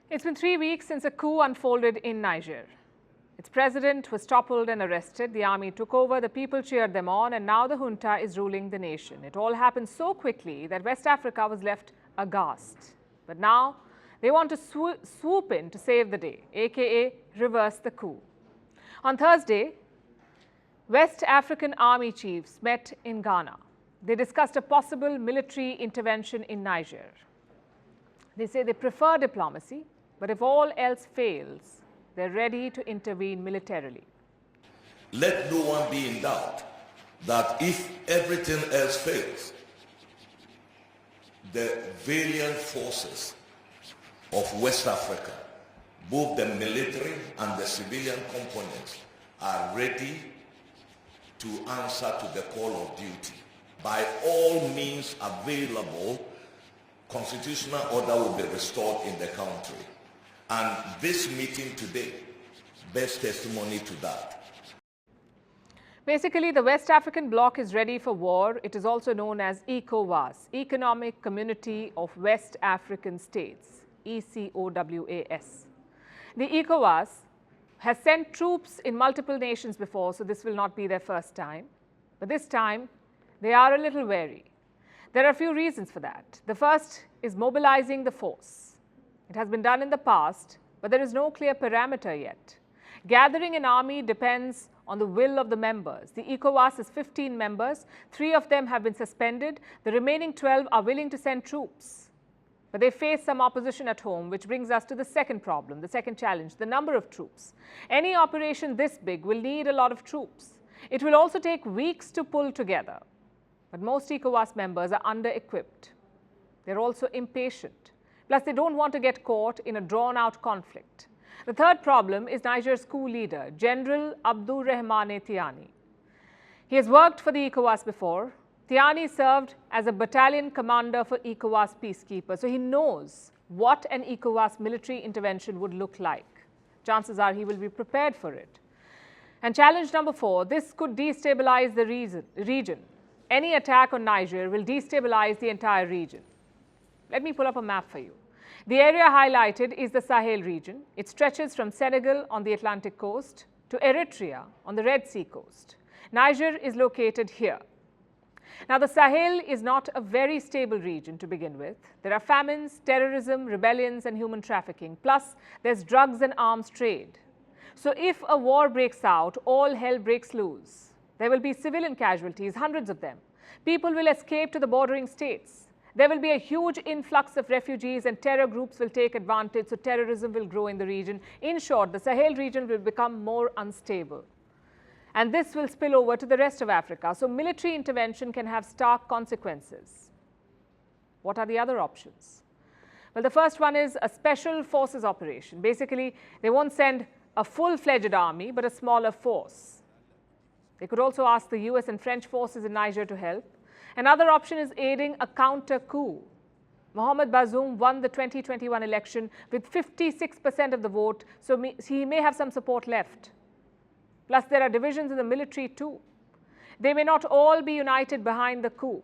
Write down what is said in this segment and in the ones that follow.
It's been 3 weeks since a coup unfolded in Niger. Its president was toppled and arrested, the army took over, the people cheered them on, and now the junta is ruling the nation. It all happened so quickly that West Africa was left aghast. But now they want to swoop in to save the day, aka reverse the coup. On Thursday, West African army chiefs met in Ghana. They discussed a possible military intervention in Niger. They say they prefer diplomacy, but if all else fails, they're ready to intervene militarily. Let no one be in doubt that if everything else fails, the valiant forces of West Africa, both the military and the civilian components, are ready to answer to the call of duty. By all means available, constitutional order will be restored in the country. And this meeting today bears testimony to that. Basically, the West African Bloc is ready for war. It is also known as ECOWAS, Economic Community of West African States, ECOWAS. The ECOWAS has sent troops in multiple nations before, so this will not be their first time. But this time, they are a little wary. There are a few reasons for that. The first is mobilizing the force. It has been done in the past, but there is no clear parameter yet. Gathering an army depends on the will of the members. The ECOWAS is 15 members. 3 of them have been suspended. The remaining 12 are willing to send troops. But they face some opposition at home, which brings us to the second problem, the second challenge, the number of troops. Any operation this big will need a lot of troops. It will also take weeks to pull together. But most ECOWAS members are under-equipped. They're also impatient. Plus, they don't want to get caught in a drawn-out conflict. The third problem is Niger's coup leader, General Abdurrahmane Tiani. He has worked for the ECOWAS before. Tiani served as a battalion commander for ECOWAS peacekeepers, so he knows what an ECOWAS military intervention would look like. Chances are he will be prepared for it. And challenge number 4, this could destabilize the region. Any attack on Niger will destabilize the entire region. Let me pull up a map for you. The area highlighted is the Sahel region. It stretches from Senegal on the Atlantic coast to Eritrea on the Red Sea coast. Niger is located here. Now, the Sahel is not a very stable region to begin with. There are famines, terrorism, rebellions, and human trafficking. Plus, there's drugs and arms trade. So if a war breaks out, all hell breaks loose. There will be civilian casualties, hundreds of them. People will escape to the bordering states. There will be a huge influx of refugees and terror groups will take advantage, so terrorism will grow in the region. In short, the Sahel region will become more unstable. And this will spill over to the rest of Africa, so military intervention can have stark consequences. What are the other options? Well, the first one is a special forces operation. Basically, they won't send a full-fledged army, but a smaller force. They could also ask the US and French forces in Niger to help. Another option is aiding a counter-coup. Mohamed Bazoum won the 2021 election with 56% of the vote, so he may have some support left. Plus, there are divisions in the military too. They may not all be united behind the coup.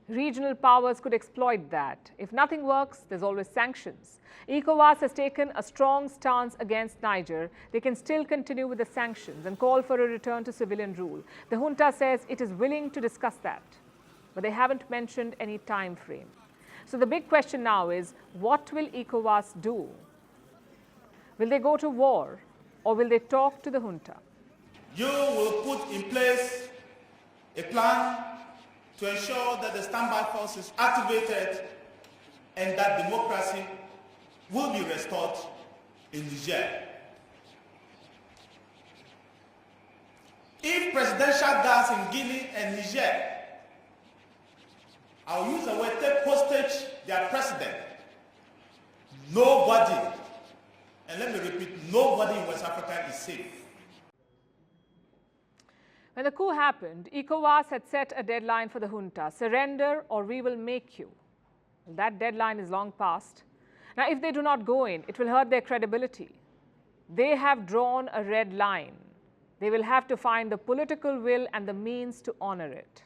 Regional powers could exploit that. If nothing works, there's always sanctions. ECOWAS has taken a strong stance against Niger. They can still continue with the sanctions and call for a return to civilian rule. The junta says it is willing to discuss that, but they haven't mentioned any time frame. So the big question now is, what will ECOWAS do? Will they go to war or will they talk to the junta? You will put in place a plan to ensure that the standby force is activated and that democracy will be restored in Niger. If presidential guards in Guinea and Niger, I'll use the word, take hostage their president, nobody, and let me repeat, nobody in West Africa is safe. When the coup happened, ECOWAS had set a deadline for the junta, surrender or we will make you. That deadline is long past. Now, if they do not go in, it will hurt their credibility. They have drawn a red line. They will have to find the political will and the means to honor it.